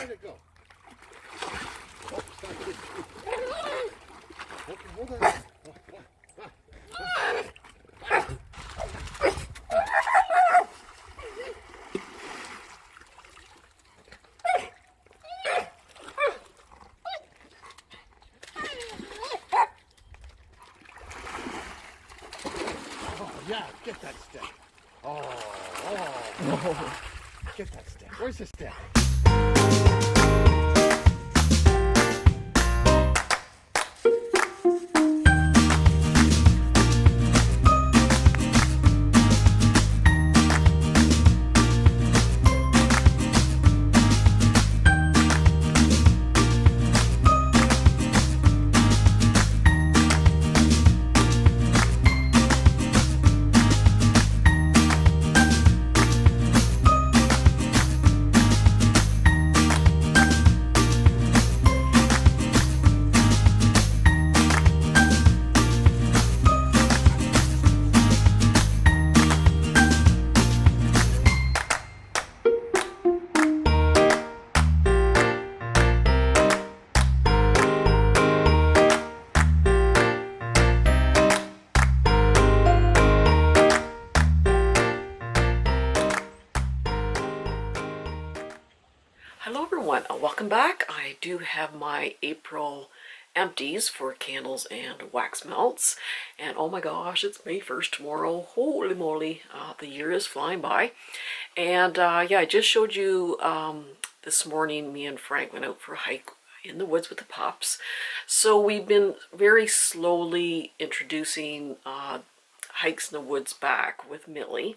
Where'd it go? Oh, it's not good. Okay, hold on. Yeah, get that stick. Oh. Get that stick. Where's the stick? Hello everyone, welcome back. I do have my April empties for candles and wax melts, and oh my gosh, it's May 1st tomorrow. Holy moly, the year is flying by. And yeah, I just showed you this morning me and Frank went out for a hike in the woods with the pups. So we've been very slowly introducing hikes in the woods back with Millie.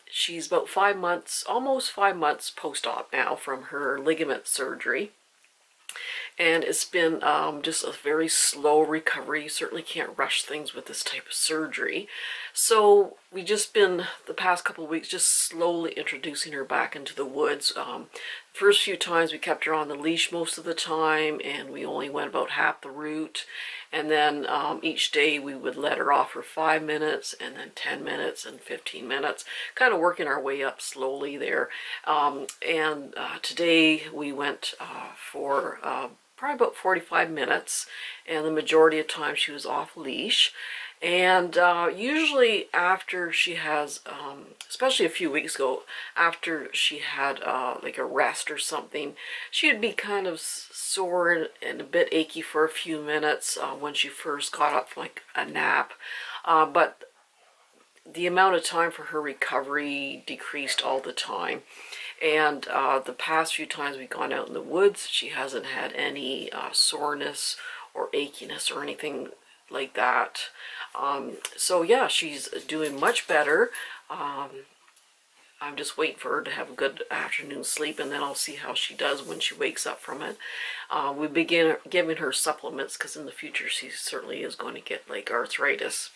She's about 5 months, almost 5 months post-op now from her ligament surgery. And it's been just a very slow recovery. You certainly can't rush things with this type of surgery. So we just been, the past couple of weeks, just slowly introducing her back into the woods. First few times we kept her on the leash most of the time, and we only went about half the route. And then each day we would let her off for 5 minutes, and then 10 minutes, and 15 minutes, kind of working our way up slowly there. Today we went for probably about 45 minutes, and the majority of time she was off leash. And usually after she has, especially a few weeks ago, after she had like a rest or something, she would be kind of sore and a bit achy for a few minutes when she first got up from like a nap. But the amount of time for her recovery decreased all the time. And the past few times we've gone out in the woods, she hasn't had any soreness or achiness or anything like that. So yeah, she's doing much better. I'm just waiting for her to have a good afternoon sleep, and then I'll see how she does when she wakes up from it. We begin giving her supplements because in the future she certainly is going to get like arthritis.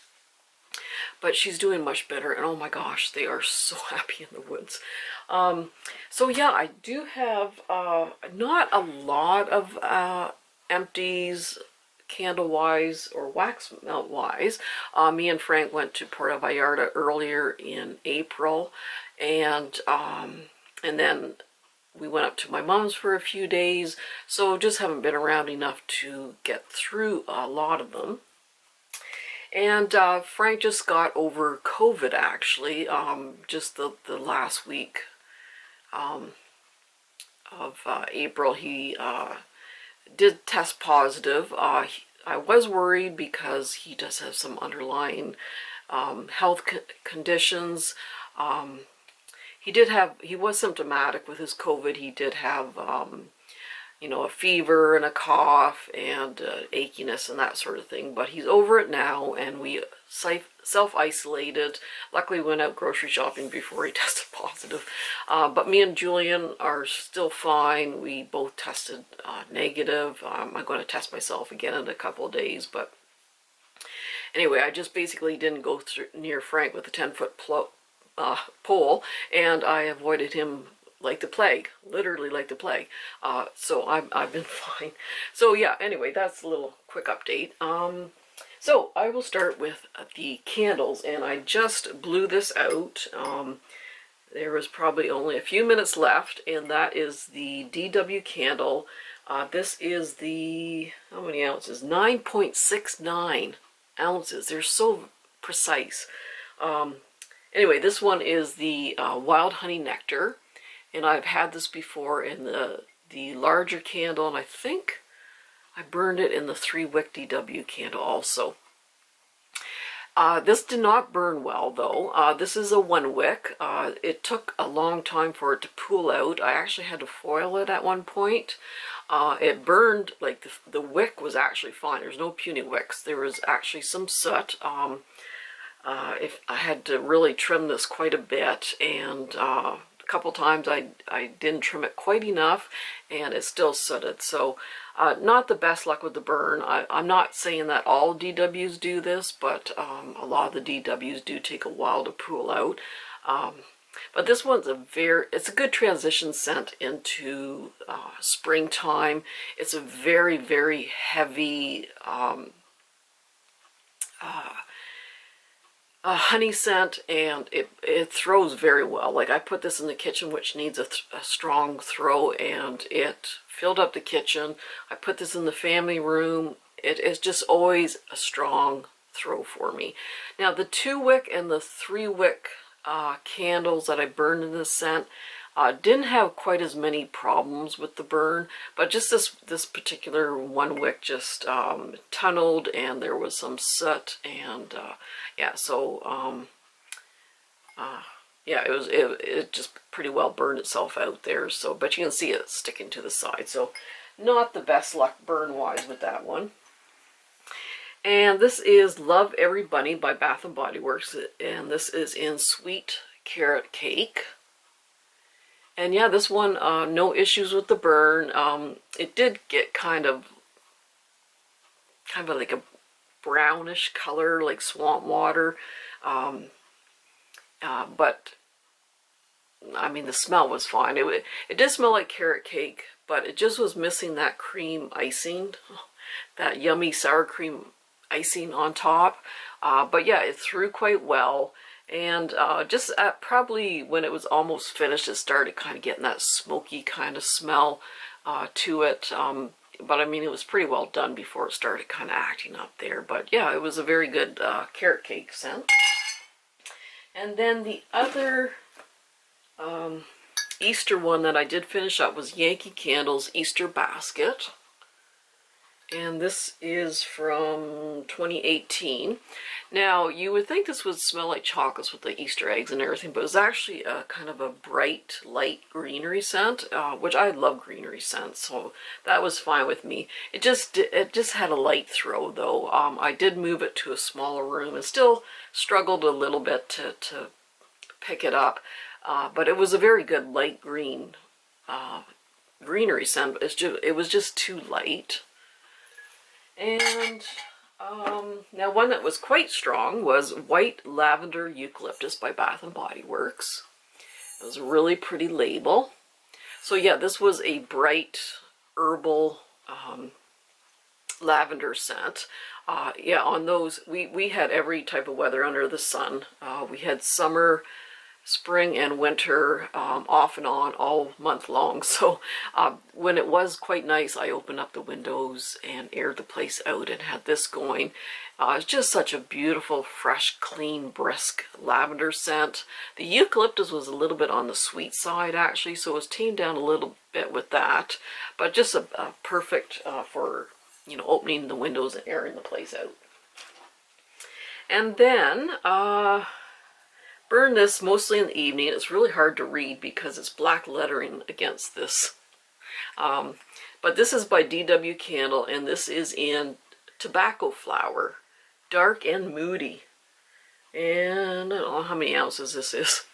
But she's doing much better, and oh my gosh, they are so happy in the woods. So yeah, I do have not a lot of empties, candle-wise or wax melt-wise. Me and Frank went to Puerto Vallarta earlier in April, and then we went up to my mom's for a few days, so just haven't been around enough to get through a lot of them. And Frank just got over COVID, actually, just the last week of April. He did test positive. I was worried because he does have some underlying health conditions. He was symptomatic with his COVID. He did have you know, a fever and a cough and achiness and that sort of thing. But he's over it now, and we self-isolated. Luckily, we went out grocery shopping before he tested positive. But me and Julian are still fine. We both tested negative. I'm going to test myself again in a couple of days. But anyway, I just basically didn't go near Frank with a 10-foot pole, and I avoided him like the plague, literally like the plague. So I've been fine. So yeah, anyway, that's a little quick update. So I will start with the candles, and I just blew this out. There was probably only a few minutes left, and that is the DW candle. This is the, how many ounces? 9.69 ounces. They're so precise. Anyway, this one is the Wild Honey Nectar, and I've had this before in the larger candle, and I think I burned it in the 3-wick DW candle also. This did not burn well though. This is a 1-wick. It took a long time for it to pool out. I actually had to foil it at one point. It burned, like the wick was actually fine. There's no puny wicks. There was actually some soot. If I had to really trim this quite a bit, and a couple times I didn't trim it quite enough, and it still sooted. So not the best luck with the burn. I'm not saying that all DWs do this, but a lot of the DWs do take a while to pool out. But this one's it's a good transition scent into springtime. It's a very, very heavy honey scent, and it throws very well. Like, I put this in the kitchen, which needs a strong throw, and it filled up the kitchen. I put this in the family room. It is just always a strong throw for me. Now, the 2-wick and the 3-wick candles that I burned in this scent didn't have quite as many problems with the burn, but just this particular 1-wick just tunneled, and there was some soot, and yeah, so yeah, it just pretty well burned itself out there. So, but you can see it sticking to the side. So, not the best luck burn wise with that one. And this is Love Every Bunny by Bath and Body Works, and this is in Sweet Carrot Cake. And yeah, this one, no issues with the burn. It did get kind of like a brownish color, like swamp water. But I mean, the smell was fine. It did smell like carrot cake, but it just was missing that cream icing, that yummy sour cream icing on top. But yeah, it threw quite well. And just probably when it was almost finished, it started kind of getting that smoky kind of smell to it. But I mean, it was pretty well done before it started kind of acting up there. But yeah, it was a very good carrot cake scent. And then the other Easter one that I did finish up was Yankee Candle's Easter Basket. And this is from 2018. Now, you would think this would smell like chocolates with the Easter eggs and everything, but it was actually a kind of a bright, light greenery scent, which I love greenery scents, so that was fine with me. It just had a light throw, though. I did move it to a smaller room and still struggled a little bit to pick it up, but it was a very good light green greenery scent. It was just too light. And now one that was quite strong was White Lavender Eucalyptus by Bath and Body Works. It was a really pretty label. So yeah, this was a bright herbal lavender scent. Yeah, on those, we had every type of weather under the sun. We had summer, spring, and winter off and on all month long. So when it was quite nice, I opened up the windows and aired the place out and had this going. It's just such a beautiful, fresh, clean, brisk lavender scent. The eucalyptus was a little bit on the sweet side, actually, so it was tamed down a little bit with that. But just a perfect for, you know, opening the windows and airing the place out. And then burn this mostly in the evening. It's really hard to read because it's black lettering against this. But this is by DW Candle, and this is in Tobacco Flower, Dark and Moody. And I don't know how many ounces this is.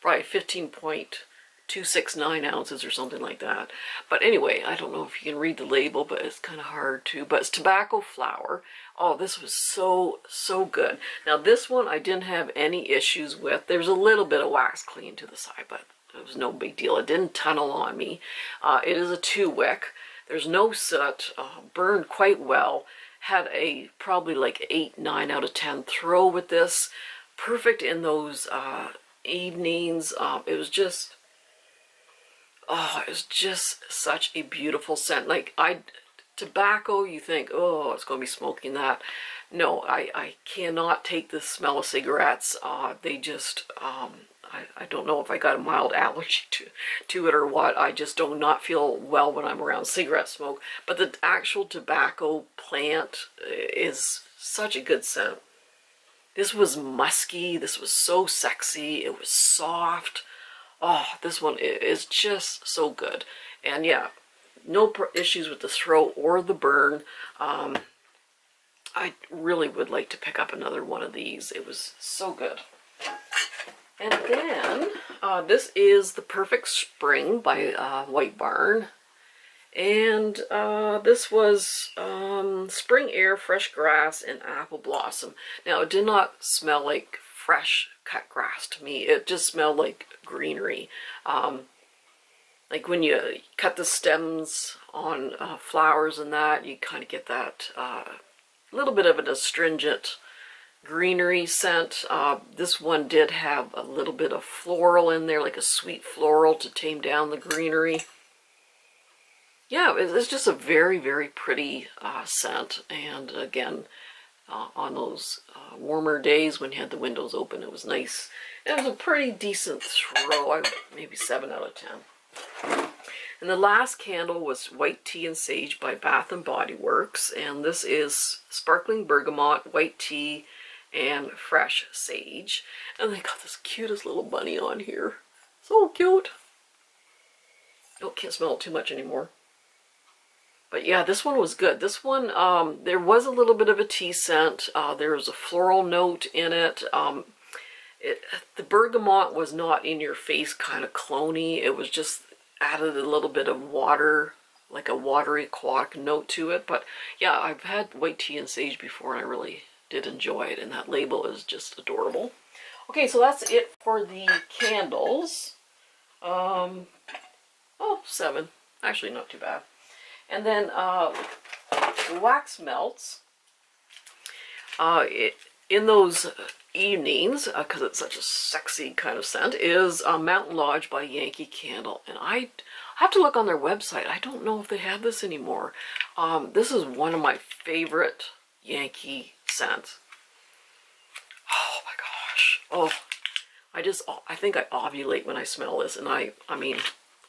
Probably 15.269 ounces or something like that. But anyway, I don't know if you can read the label, but it's kind of hard to. But it's Tobacco Flower. Oh, this was so good. Now this one I didn't have any issues with. There's a little bit of wax clean to the side, but it was no big deal. It didn't tunnel on me. It is a 2-wick. There's no soot. Burned quite well. Had a probably like 8, 9 out of 10 throw with this. Perfect in those evenings. It was just, oh, it was just such a beautiful scent. Like, tobacco, you think, oh, it's going to be smoking that. No, I cannot take the smell of cigarettes. They just, I don't know if I got a mild allergy to it or what. I just do not feel well when I'm around cigarette smoke. But the actual tobacco plant is such a good scent. This was musky. This was so sexy. It was soft. Oh, this one is just so good. And yeah, no issues with the throat or the burn. I really would like to pick up another one of these. It was so good. And then this is The Perfect Spring by White Barn. And this was spring air, fresh grass, and apple blossom. Now, it did not smell like fresh cut grass to me. It just smelled like greenery. Like when you cut the stems on flowers and that, you kind of get that little bit of an astringent greenery scent. This one did have a little bit of floral in there, like a sweet floral to tame down the greenery. Yeah, it's just a very, very pretty scent. And again, on those warmer days when you had the windows open, it was nice. It was a pretty decent throw, maybe 7 out of 10. And the last candle was White Tea and Sage by Bath & Body Works. And this is sparkling bergamot, white tea, and fresh sage. And they got this cutest little bunny on here. So cute. Oh, can't smell it too much anymore. But yeah, this one was good. This one, there was a little bit of a tea scent. There was a floral note in it. The bergamot was not in your face kind of cloney. It was just added a little bit of water, like a watery aquatic note to it. But yeah, I've had white tea and sage before and I really did enjoy it. And that label is just adorable. Okay, so that's it for the candles. Oh, 7. Actually, not too bad. And then the wax melts. In those evenings, because it's such a sexy kind of scent, is Mountain Lodge by Yankee Candle. And I have to look on their website. I don't know if they have this anymore. This is one of my favorite Yankee scents. Oh my gosh. Oh, I think I ovulate when I smell this. And I mean,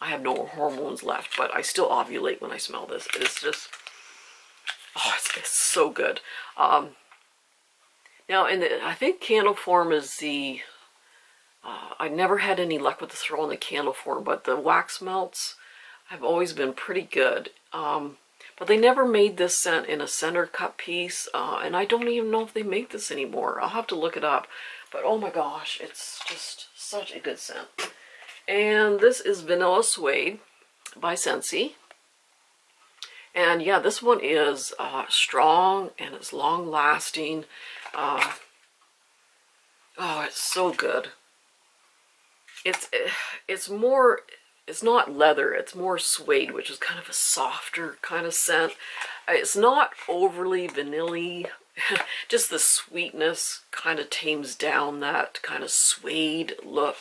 I have no hormones left, but I still ovulate when I smell this. It's just, oh, it's so good. Now, I think candle form is the, I never had any luck with the throw in the candle form, but the wax melts have always been pretty good. But they never made this scent in a center cut piece, and I don't even know if they make this anymore. I'll have to look it up. But oh my gosh, it's just such a good scent. And this is Vanilla Suede by Scentsy. And yeah, this one is strong and it's long lasting. Oh, it's so good. It's more, it's not leather, it's more suede, which is kind of a softer kind of scent. It's not overly vanilla-y. Just the sweetness kind of tames down that kind of suede look,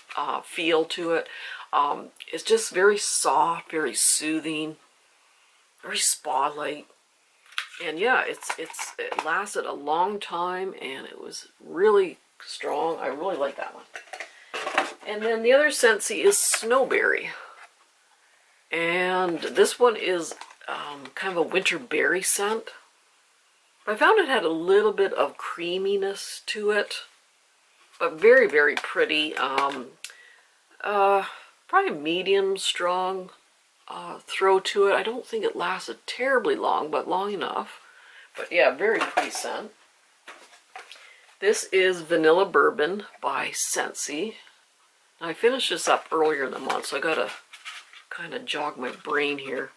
feel to it. It's just very soft, very soothing, very spa-like. And yeah, it lasted a long time and it was really strong. I really like that one. And then the other Scentsy is Snowberry. And this one is kind of a winter berry scent. I found it had a little bit of creaminess to it, but very, very pretty. Probably medium strong throw to it. I don't think it lasted terribly long, but long enough. But yeah, very pretty scent. This is Vanilla Bourbon by Scentsy. I finished this up earlier in the month, so I gotta kind of jog my brain here.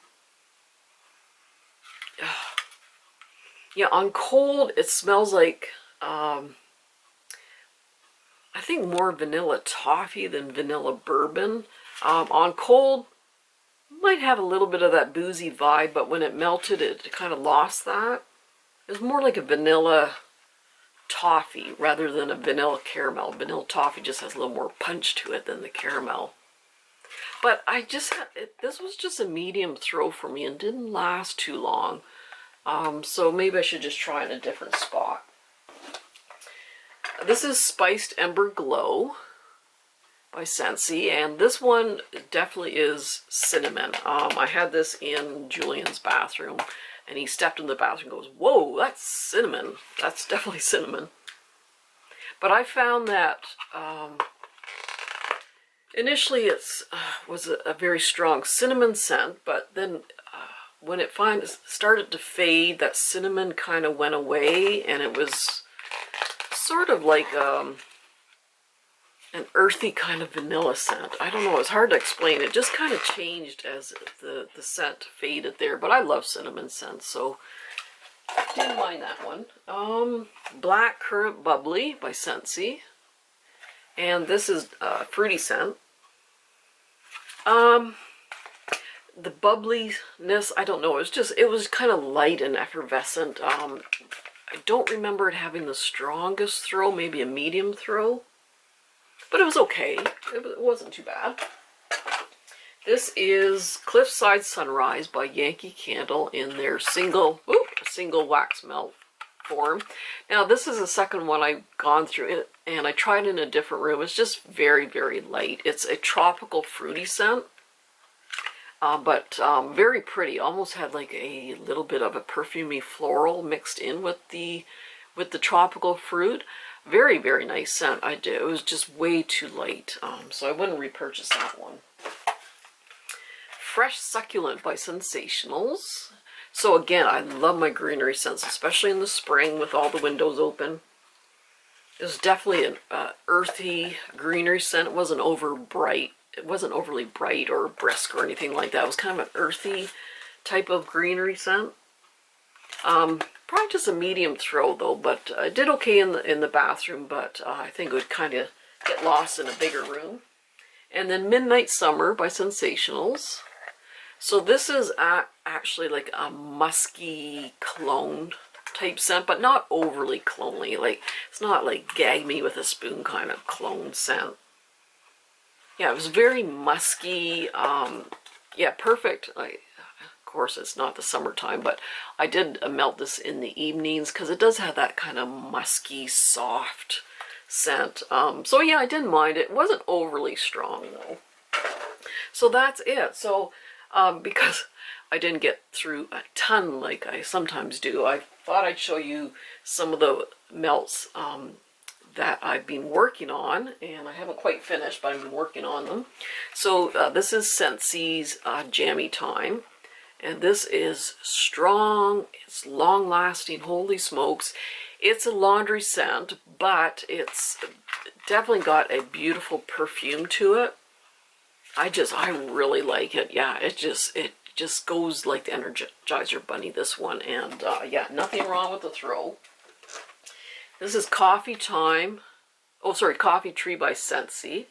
Yeah, on cold, it smells like, I think more vanilla toffee than vanilla bourbon. On cold, might have a little bit of that boozy vibe, but when it melted, it kind of lost that. It was more like a vanilla toffee rather than a vanilla caramel. Vanilla toffee just has a little more punch to it than the caramel. But I just had, this was just a medium throw for me and didn't last too long. So maybe I should just try in a different spot. This is Spiced Ember Glow by Scentsy, and this one definitely is cinnamon. I had this in Julian's bathroom, and he stepped in the bathroom and goes, "Whoa, that's cinnamon. That's definitely cinnamon." But I found that initially it was a very strong cinnamon scent, but then when it started to fade, that cinnamon kind of went away, and it was sort of like an earthy kind of vanilla scent. I don't know, it's hard to explain. It just kind of changed as the scent faded there, but I love cinnamon scents, so didn't mind that one. Black Currant Bubbly by Scentsy, and this is a fruity scent. The bubbliness, I don't know, it was kind of light and effervescent. I don't remember it having the strongest throw, maybe a medium throw, but it was okay. It wasn't too bad. This is Cliffside Sunrise by Yankee Candle in their single wax melt form. Now this is the second one I've gone through, and I tried it in a different room. It's just very, very light. It's a tropical fruity scent. But very pretty. Almost had like a little bit of a perfumey floral mixed in with the tropical fruit. Very, very nice scent. It was just way too light, so I wouldn't repurchase that one. Fresh Succulent by Sensationals. So again, I love my greenery scents, especially in the spring with all the windows open. It was definitely an earthy greenery scent. It wasn't It wasn't overly bright or brisk or anything like that. It was kind of an earthy type of greenery scent. Probably just a medium throw though, but I did okay in the bathroom, but I think it would kind of get lost in a bigger room. And then Midnight Summer by Sensationals. So this is actually like a musky cologne type scent, but not overly clone-y. Like, it's not like gag me with a spoon kind of cologne scent. Yeah, it was very musky. Yeah, perfect. Of course, it's not the summertime, but I did melt this in the evenings because it does have that kind of musky, soft scent. So yeah, I didn't mind it. It wasn't overly strong though. So that's it. So because I didn't get through a ton like I sometimes do, I thought I'd show you some of the melts that I've been working on, and I haven't quite finished, but I've been working on them. So this is Scentsy's Jammy Time, and this is strong, it's long lasting, holy smokes. It's a laundry scent, but it's definitely got a beautiful perfume to it. I really like it. Yeah, it just goes like the Energizer Bunny, this one, and yeah, nothing wrong with the throw. This is Coffee Time. Oh, sorry, Coffee Tree by Scentsy.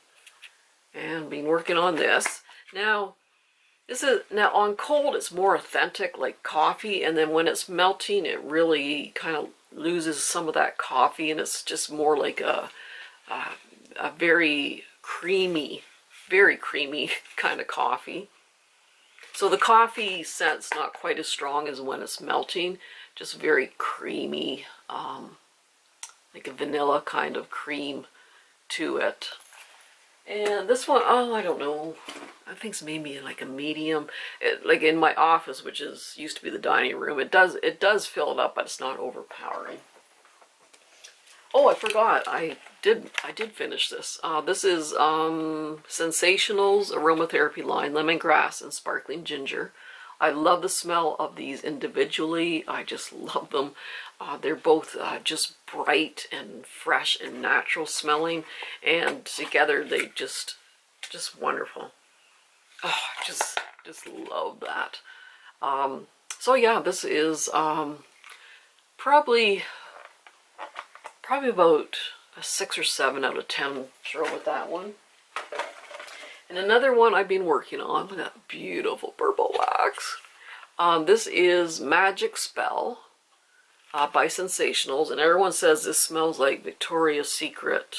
And been working on this. Now on cold it's more authentic like coffee, and then when it's melting it really kind of loses some of that coffee, and it's just more like a very creamy kind of coffee. So the coffee scent's not quite as strong as when it's melting, just very creamy, like a vanilla kind of cream to it. And this one, oh, I don't know, I think it's maybe like a medium. Like in my office, which used to be the dining room, it does fill it up, but it's not overpowering. Oh, I forgot, I did finish this. This is Sensationals Aromatherapy line, Lemongrass and Sparkling Ginger. I love the smell of these individually. I just love them. They're both just bright and fresh and natural smelling, and together they just wonderful. Oh, I just love that. So yeah, this is probably about a 6 or 7 out of 10 throw with that one. And another one I've been working on, look at that beautiful purple wax. This is Magic Spell by Sensationals, and everyone says this smells like Victoria's Secret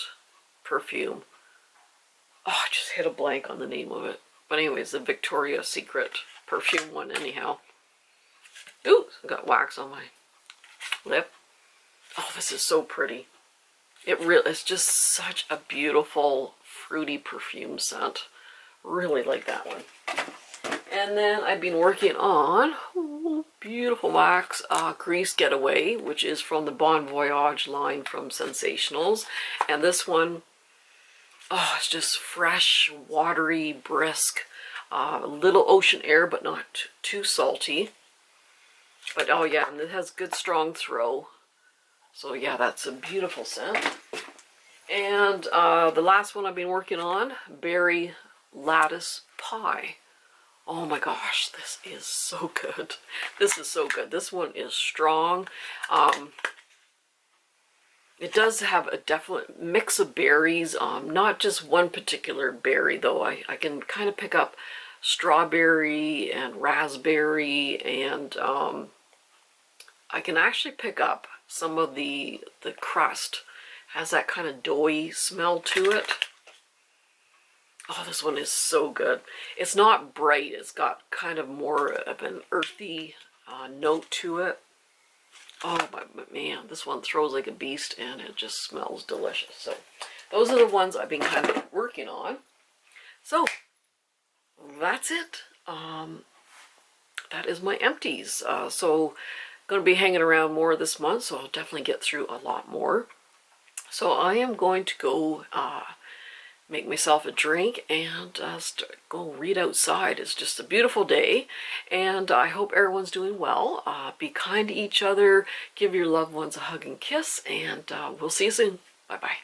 perfume. Oh, I just hit a blank on the name of it. But anyways, the Victoria's Secret perfume one anyhow. Ooh, I got wax on my lip. Oh, this is so pretty. It's just such a beautiful fruity perfume scent. Really like that one. And then I've been working on beautiful wax Grease Getaway, which is from the Bon Voyage line from Sensationals. And this one, oh, it's just fresh, watery, brisk, a little ocean air, but not too salty. But oh yeah, and it has good strong throw. So yeah, that's a beautiful scent. And the last one I've been working on, Berry Lattice Pie. Oh my gosh, this is so good. This is so good. This one is strong. It does have a definite mix of berries, not just one particular berry though. I can kind of pick up strawberry and raspberry, and I can actually pick up some of the crust. Has that kind of doughy smell to it. Oh, this one is so good. It's not bright. It's got kind of more of an earthy note to it. Oh, my man, this one throws like a beast, and it just smells delicious. So those are the ones I've been kind of working on. So that's it. That is my empties. So going to be hanging around more this month, so I'll definitely get through a lot more. So I am going to go make myself a drink and go read outside. It's just a beautiful day, and I hope everyone's doing well. Be kind to each other, give your loved ones a hug and kiss, and we'll see you soon. Bye-bye.